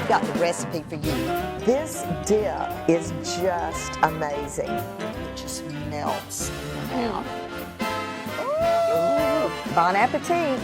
I've got the recipe for you. This dip is just amazing. It just melts in your mouth. Ooh, bon appetit.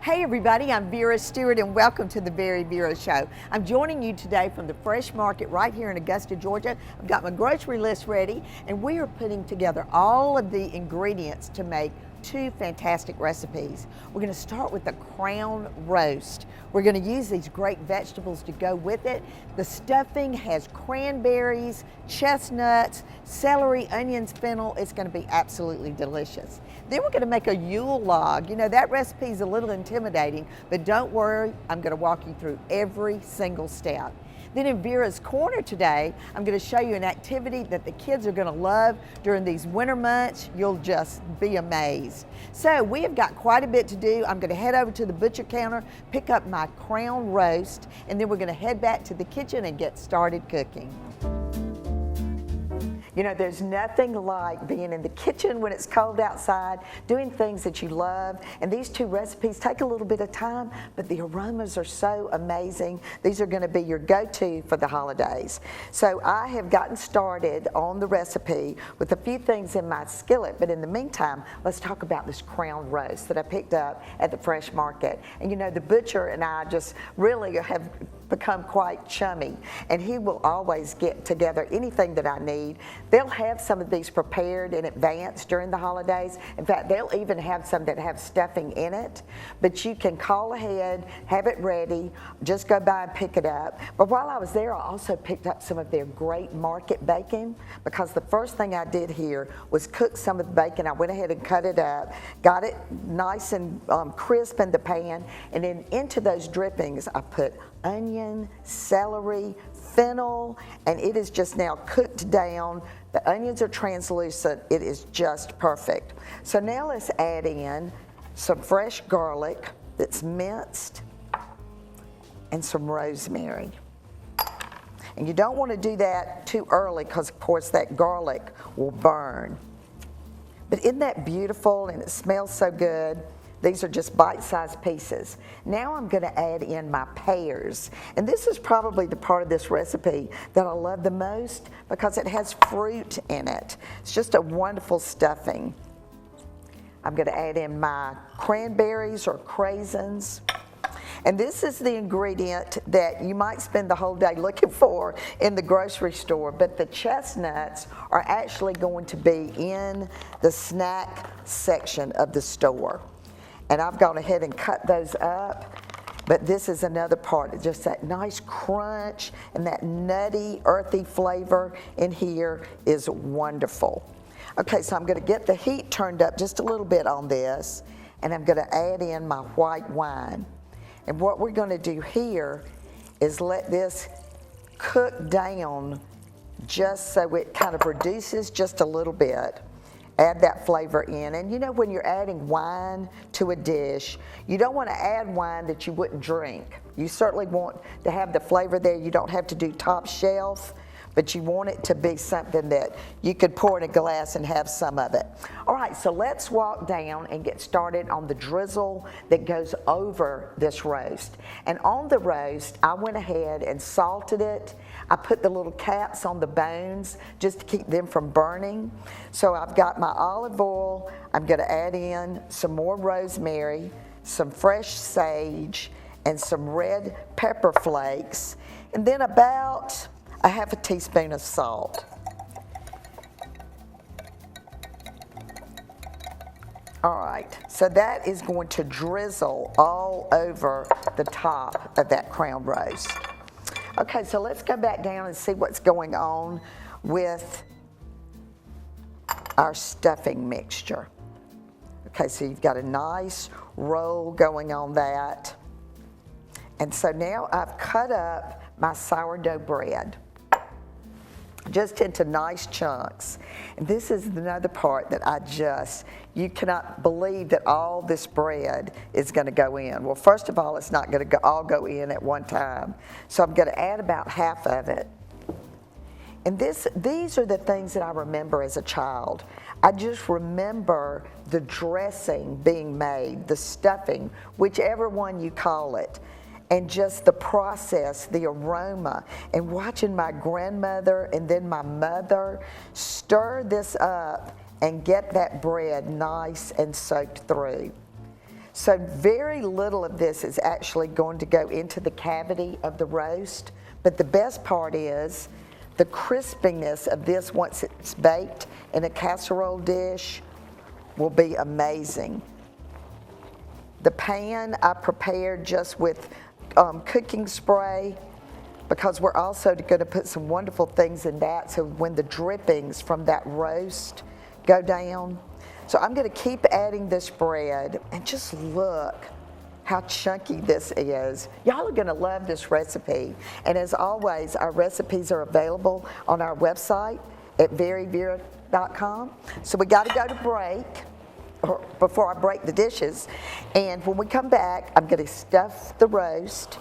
Hey everybody, I'm Vera Stewart and welcome to the VeryVera Show. I'm joining you today from the Fresh Market right here in Augusta, Georgia. I've got my grocery list ready and we are putting together all of the ingredients to make two fantastic recipes. We're going to start with the crown roast. We're going to use these great vegetables to go with it. The stuffing has cranberries, chestnuts, celery, onions, fennel. It's going to be absolutely delicious. Then we're going to make a Yule Log. You know, that recipe is a little intimidating, but don't worry, I'm going to walk you through every single step. Then in Vera's Corner today, I'm going to show you an activity that the kids are going to love during these winter months. You'll just be amazed. So we have got quite a bit to do. I'm going to head over to the butcher counter, pick up my crown roast, and then we're going to head back to the kitchen and get started cooking. You know, there's nothing like being in the kitchen when it's cold outside, doing things that you love. And these two recipes take a little bit of time, but the aromas are so amazing. These are going to be your go-to for the holidays. So I have gotten started on the recipe with a few things in my skillet. But in the meantime, let's talk about this crown roast that I picked up at the Fresh Market. And you know, the butcher and I just really have become quite chummy, and he will always get together anything that I need. They'll have some of these prepared in advance during the holidays. In fact, they'll even have some that have stuffing in it, but you can call ahead, have it ready, just go by and pick it up. But while I was there, I also picked up some of their great market bacon, because the first thing I did here was cook some of the bacon. I went ahead and cut it up, got it nice and crisp in the pan, and then into those drippings I put onion, celery, fennel, and it is just now cooked down. The onions are translucent. It is just perfect. So now let's add in some fresh garlic that's minced and some rosemary. And you don't want to do that too early because, of course, that garlic will burn. But isn't that beautiful, and it smells so good? These are just bite-sized pieces. Now I'm going to add in my pears. And this is probably the part of this recipe that I love the most because it has fruit in it. It's just a wonderful stuffing. I'm going to add in my cranberries or craisins. And this is the ingredient that you might spend the whole day looking for in the grocery store, but the chestnuts are actually going to be in the snack section of the store. And I've gone ahead and cut those up, but this is another part, just that nice crunch and that nutty, earthy flavor in here is wonderful. Okay, so I'm going to get the heat turned up just a little bit on this, and I'm going to add in my white wine. And what we're going to do here is let this cook down just so it kind of reduces just a little bit. Add that flavor in. And you know, when you're adding wine to a dish, you don't want to add wine that you wouldn't drink. You certainly want to have the flavor there. You don't have to do top shelf, but you want it to be something that you could pour in a glass and have some of it. All right, so let's walk down and get started on the drizzle that goes over this roast. And on the roast, I went ahead and salted it. I put the little caps on the bones just to keep them from burning. So I've got my olive oil. I'm going to add in some more rosemary, some fresh sage, and some red pepper flakes, and then about a half a teaspoon of salt. All right, so that is going to drizzle all over the top of that crown roast. Okay, so let's go back down and see what's going on with our stuffing mixture. Okay, so you've got a nice roll going on that. And so now I've cut up my sourdough bread just into nice chunks. And this is another part that you cannot believe that all this bread is going to go in. Well, first of all, it's not going to all go in at one time. So I'm going to add about half of it. And these are the things that I remember as a child. I just remember the dressing being made, the stuffing, whichever one you call it. and just the process, the aroma, and watching my grandmother and then my mother stir this up and get that bread nice and soaked through. So very little of this is actually going to go into the cavity of the roast, but the best part is the crispiness of this once it's baked in a casserole dish will be amazing. The pan I prepared just with cooking spray, because we're also going to put some wonderful things in that, so when the drippings from that roast go down. So I'm going to keep adding this bread, and just look how chunky this is. Y'all are going to love this recipe. And as always, our recipes are available on our website at VeryVera.com. So we got to go to break before I break the dishes. And when we come back, I'm going to stuff the roast,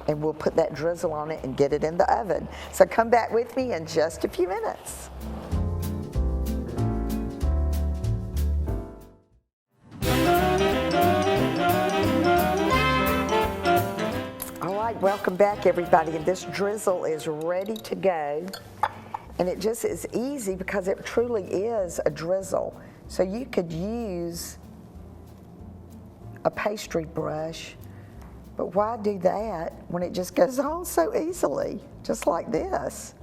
and we'll put that drizzle on it and get it in the oven. So come back with me in just a few minutes. All right, welcome back everybody, and this drizzle is ready to go. And it just is easy because it truly is a drizzle. So you could use a pastry brush, but why do that when it just goes on so easily, just like this?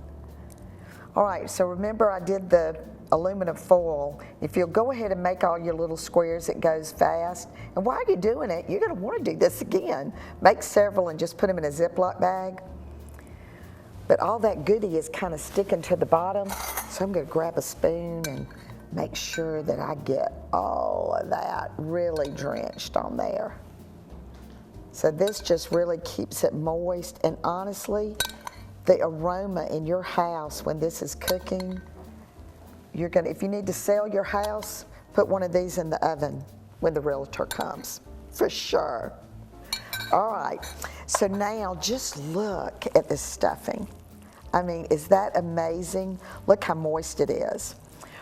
All right, so remember I did the aluminum foil. If you'll go ahead and make all your little squares, it goes fast. And while you're doing it, you're gonna wanna do this again. Make several and just put them in a Ziploc bag. But all that goodie is kind of sticking to the bottom, so I'm gonna grab a spoon and make sure that I get all of that really drenched on there. So this just really keeps it moist, and honestly, the aroma in your house when this is cooking, you're gonna, if you need to sell your house, put one of these in the oven when the realtor comes, for sure. All right, so now just look at this stuffing. I mean, is that amazing? Look how moist it is.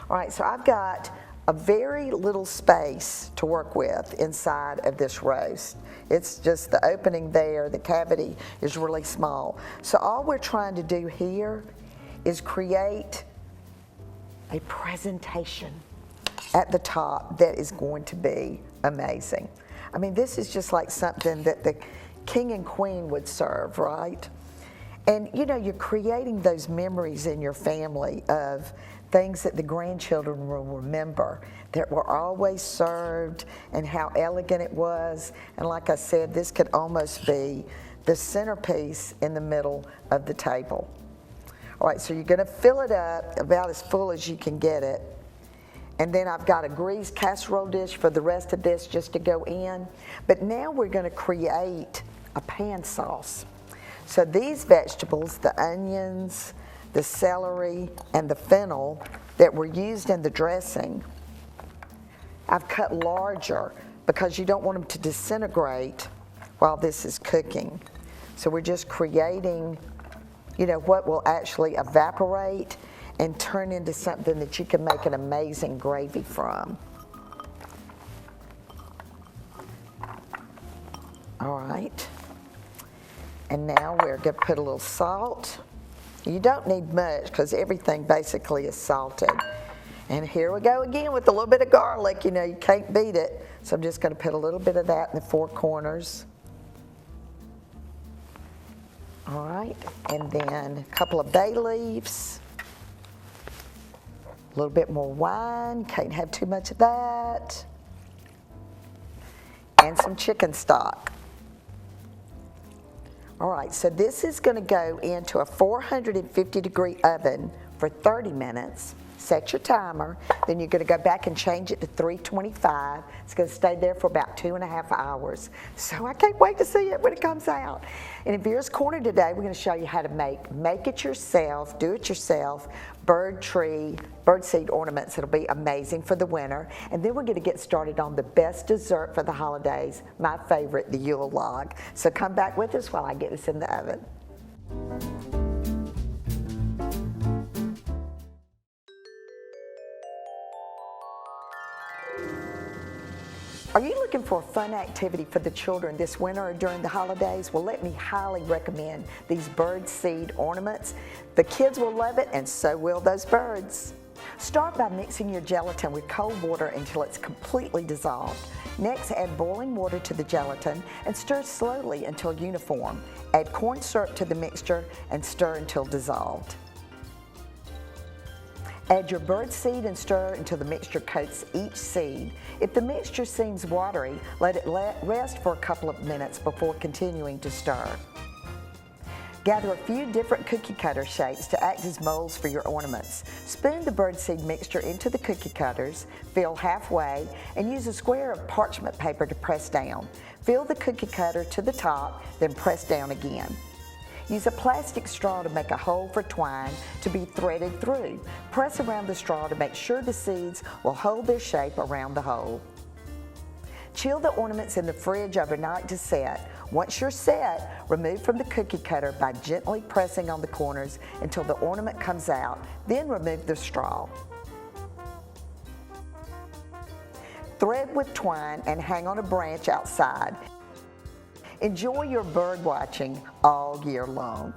All right, so I've got a very little space to work with inside of this roast. It's just the opening there, the cavity is really small. So all we're trying to do here is create a presentation at the top that is going to be amazing. I mean, this is just like something that the king and queen would serve, right? And you know, you're creating those memories in your family of things that the grandchildren will remember that were always served and how elegant it was. And like I said, this could almost be the centerpiece in the middle of the table. All right, so you're gonna fill it up about as full as you can get it. And then I've got a greased casserole dish for the rest of this just to go in. But now we're gonna create a pan sauce. So these vegetables, the onions, the celery, and the fennel that were used in the dressing, I've cut larger because you don't want them to disintegrate while this is cooking. So we're just creating, you know, what will actually evaporate and turn into something that you can make an amazing gravy from. All right. And now we're going to put a little salt. You don't need much because everything basically is salted. And here we go again with a little bit of garlic. You know, you can't beat it. So I'm just going to put a little bit of that in the four corners. All right, and then a couple of bay leaves. A little bit more wine, can't have too much of that. And some chicken stock. All right, so this is going to go into a 450-degree oven for 30 minutes. Set your timer. Then you're going to go back and change it to 325. It's going to stay there for about 2.5 hours. So I can't wait to see it when it comes out. And in Vera's Corner today, we're going to show you how to make it yourself, do it yourself, birdseed ornaments. It'll be amazing for the winter. And then we're going to get started on the best dessert for the holidays, my favorite, the Yule Log. So come back with us while I get this in the oven. Are you looking for a fun activity for the children this winter or during the holidays? Well, let me highly recommend these Birdseed ornaments. The kids will love it, and so will those birds. Start by mixing your gelatin with cold water until it's completely dissolved. Next, add boiling water to the gelatin and stir slowly until uniform. Add corn syrup to the mixture and stir until dissolved. Add your bird seed and stir until the mixture coats each seed. If the mixture seems watery, let it rest for a couple of minutes before continuing to stir. Gather a few different cookie cutter shapes to act as molds for your ornaments. Spoon the birdseed mixture into the cookie cutters, fill halfway, and use a square of parchment paper to press down. Fill the cookie cutter to the top, then press down again. Use a plastic straw to make a hole for twine to be threaded through. Press around the straw to make sure the seeds will hold their shape around the hole. Chill the ornaments in the fridge overnight to set. Once you're set, remove from the cookie cutter by gently pressing on the corners until the ornament comes out, then remove the straw. Thread with twine and hang on a branch outside. Enjoy your bird watching all year long.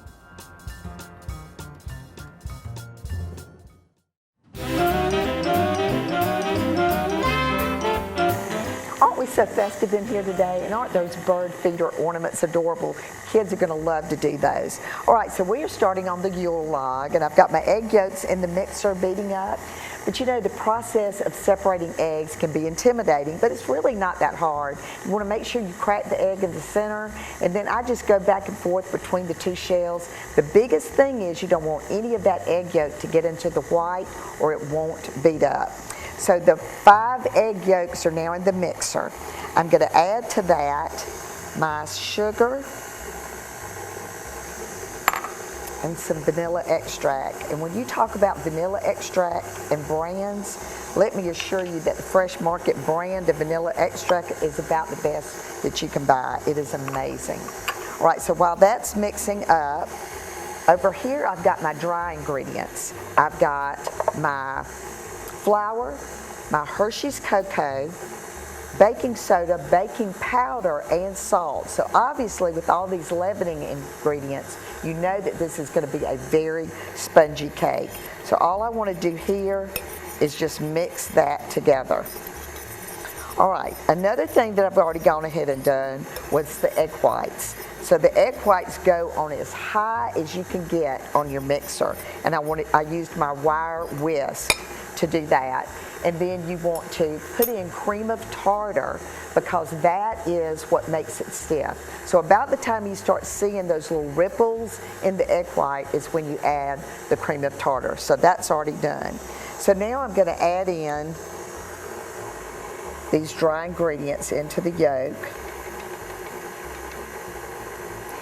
Aren't we so festive in here today? And aren't those bird feeder ornaments adorable? Kids are going to love to do those. All right, so we are starting on the Yule Log, and I've got my egg yolks in the mixer beating up. But you know, the process of separating eggs can be intimidating, but it's really not that hard. You want to make sure you crack the egg in the center, and then I just go back and forth between the two shells. The biggest thing is you don't want any of that egg yolk to get into the white, or it won't beat up. So the 5 egg yolks are now in the mixer. I'm going to add to that my sugar and some vanilla extract. And when you talk about vanilla extract and brands, let me assure you that the Fresh Market brand of vanilla extract is about the best that you can buy. It is amazing. All right, so while that's mixing up, over here I've got my dry ingredients. I've got my flour, my Hershey's cocoa, baking soda, baking powder, and salt. So obviously with all these leavening ingredients, you know that this is going to be a very spongy cake. So all I want to do here is just mix that together. All right, another thing that I've already gone ahead and done was the egg whites. So the egg whites go on as high as you can get on your mixer. And I used my wire whisk to do that. And then you want to put in cream of tartar because that is what makes it stiff. So about the time you start seeing those little ripples in the egg white is when you add the cream of tartar. So that's already done. So now I'm going to add in these dry ingredients into the yolk.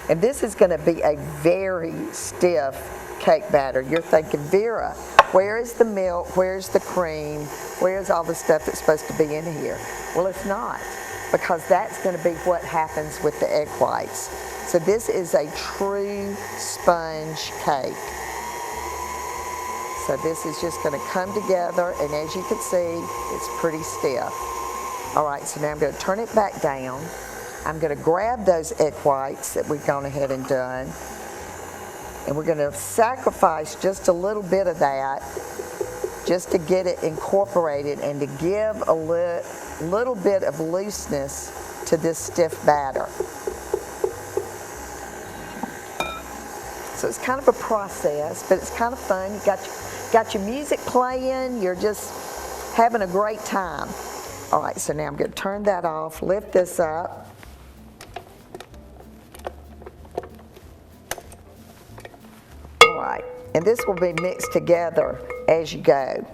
And this is going to be a very stiff cake batter. You're thinking, Vera, where is the milk? Where's the cream? Where's all the stuff that's supposed to be in here? Well, it's not, because that's going to be what happens with the egg whites. So this is a true sponge cake. So this is just going to come together, and as you can see, it's pretty stiff. All right, so now I'm going to turn it back down. I'm going to grab those egg whites that we've gone ahead and done, and we're going to sacrifice just a little bit of that just to get it incorporated and to give a little bit of looseness to this stiff batter. So it's kind of a process, but it's kind of fun. You got your music playing, you're just having a great time. All right, so now I'm going to turn that off, lift this up. All right, and this will be mixed together as you go.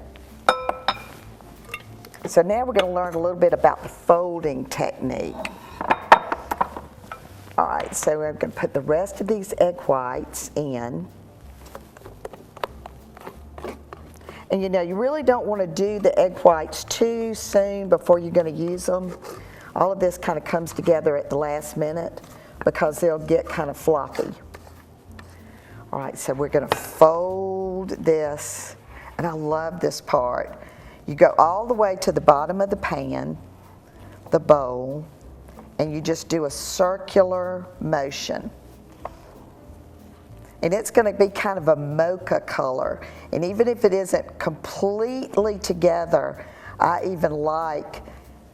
So now we're going to learn a little bit about the folding technique. All right, so we're going to put the rest of these egg whites in. And you know, you really don't want to do the egg whites too soon before you're going to use them. All of this kind of comes together at the last minute because they'll get kind of floppy. All right, so we're going to fold this, and I love this part. You go all the way to the bottom of the pan, the bowl and you just do a circular motion. And it's going to be kind of a mocha color. And even if it isn't completely together, I even like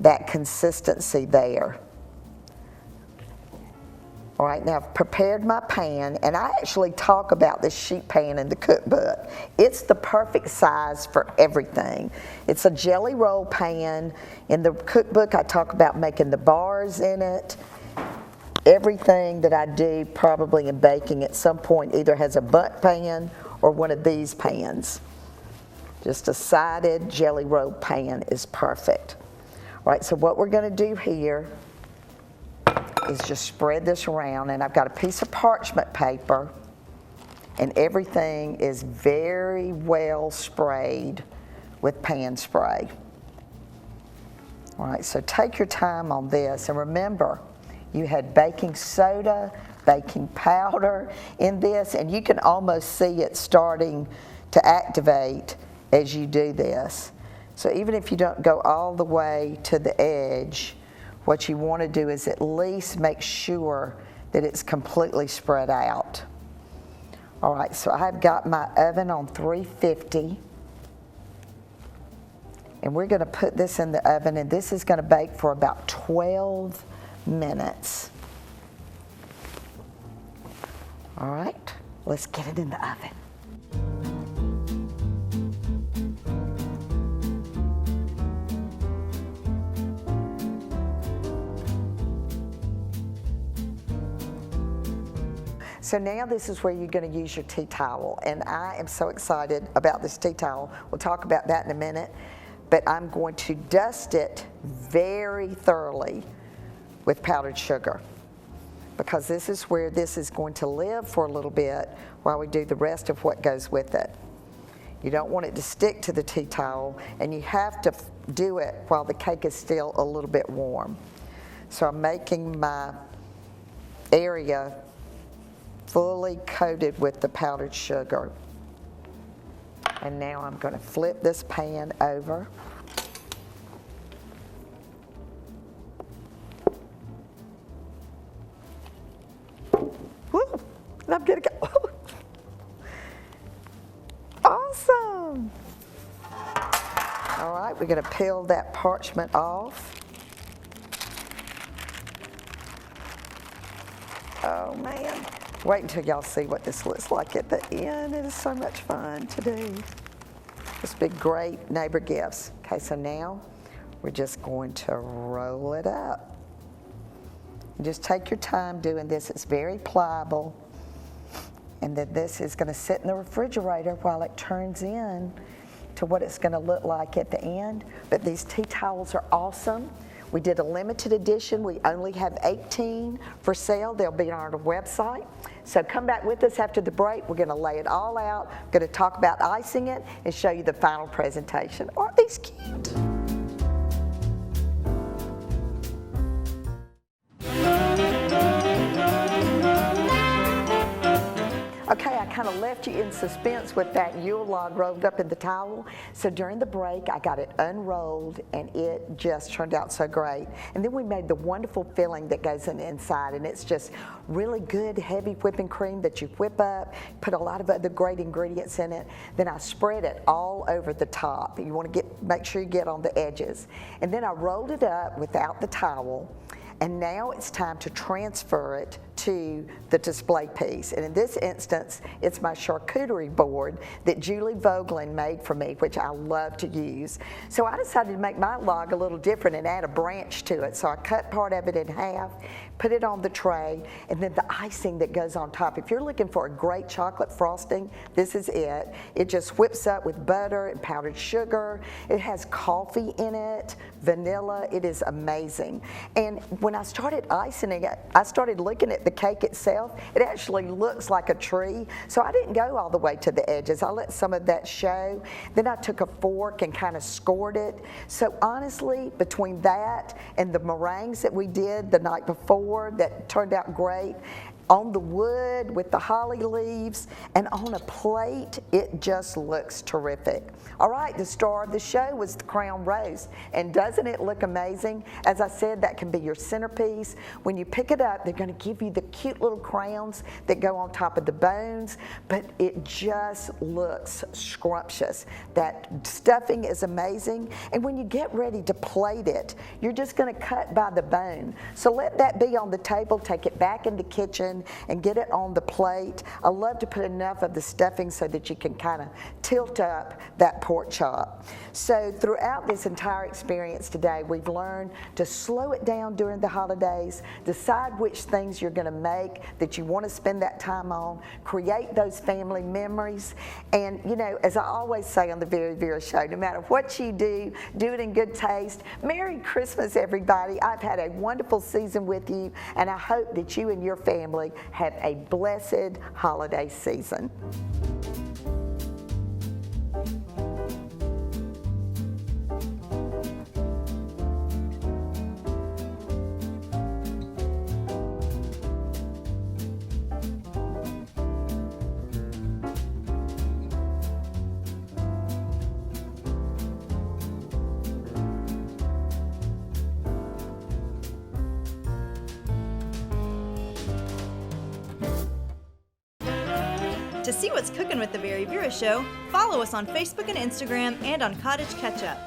that consistency there. All right, now I've prepared my pan, and I actually talk about this sheet pan in the cookbook. It's the perfect size for everything. It's a jelly roll pan. In the cookbook, I talk about making the bars in it. Everything that I do probably in baking at some point either has a butt pan or one of these pans. Just a sided jelly roll pan is perfect. All right, so what we're going to do here is just spread this around, and I've got a piece of parchment paper, and everything is very well sprayed with pan spray. All right, so take your time on this, and remember, you had baking soda, baking powder in this, and you can almost see it starting to activate as you do this. So even if you don't go all the way to the edge, what you want to do is at least make sure that it's completely spread out. All right, so I've got my oven on 350. And we're going to put this in the oven, and this is going to bake for about 12 minutes. All right, let's get it in the oven. So now this is where you're going to use your tea towel, and I am so excited about this tea towel. We'll talk about that in a minute, but I'm going to dust it very thoroughly with powdered sugar, because this is where this is going to live for a little bit while we do the rest of what goes with it. You don't want it to stick to the tea towel, and you have to do it while the cake is still a little bit warm. So I'm making my area fully coated with the powdered sugar. And now I'm going to flip this pan over. Woo! And I'm going to go. Awesome! All right, we're going to peel that parchment off. Oh man. Wait until y'all see what this looks like at the end. It is so much fun to do. This would be great neighbor gifts. Okay, so now we're just going to roll it up. And just take your time doing this. It's very pliable. And then this is going to sit in the refrigerator while it turns in to what it's going to look like at the end. But these tea towels are awesome. We did a limited edition. We only have 18 for sale. They'll be on our website. So come back with us after the break. We're going to lay it all out. We're going to talk about icing it and show you the final presentation. Aren't these cute? Okay, I kind of left you in suspense with that Yule log rolled up in the towel. So during the break, I got it unrolled, and it just turned out so great. And then we made the wonderful filling that goes in the inside, and it's just really good, heavy whipping cream that you whip up, put a lot of other great ingredients in it. Then I spread it all over the top. You want to make sure you get on the edges. And then I rolled it up without the towel. And now it's time to transfer it to the display piece. And in this instance, it's my charcuterie board that Julie Vogelin made for me, which I love to use. So I decided to make my log a little different and add a branch to it. So I cut part of it in half, put it on the tray, and then the icing that goes on top. If you're looking for a great chocolate frosting, this is it. It just whips up with butter and powdered sugar. It has coffee in it, vanilla. It is amazing. And when I started icing it, I started looking at the cake itself. It actually looks like a tree. So I didn't go all the way to the edges. I let some of that show. Then I took a fork and kind of scored it. So honestly, between that and the meringues that we did the night before that turned out great, on the wood with the holly leaves, and on a plate, it just looks terrific. All right, the star of the show was the crown rose, and doesn't it look amazing? As I said, that can be your centerpiece. When you pick it up, they're going to give you the cute little crowns that go on top of the bones, but it just looks scrumptious. That stuffing is amazing, and when you get ready to plate it, you're just going to cut by the bone. So let that be on the table, take it back in the kitchen, and get it on the plate. I love to put enough of the stuffing so that you can kind of tilt up that pork chop. So throughout this entire experience today, we've learned to slow it down during the holidays, decide which things you're going to make that you want to spend that time on, create those family memories, and you know, as I always say on the Very Vera show, no matter what you do, do it in good taste. Merry Christmas, everybody. I've had a wonderful season with you, and I hope that you and your family have a blessed holiday season. To see what's cooking with the VeryVera Show, follow us on Facebook and Instagram and on Cottage Ketchup.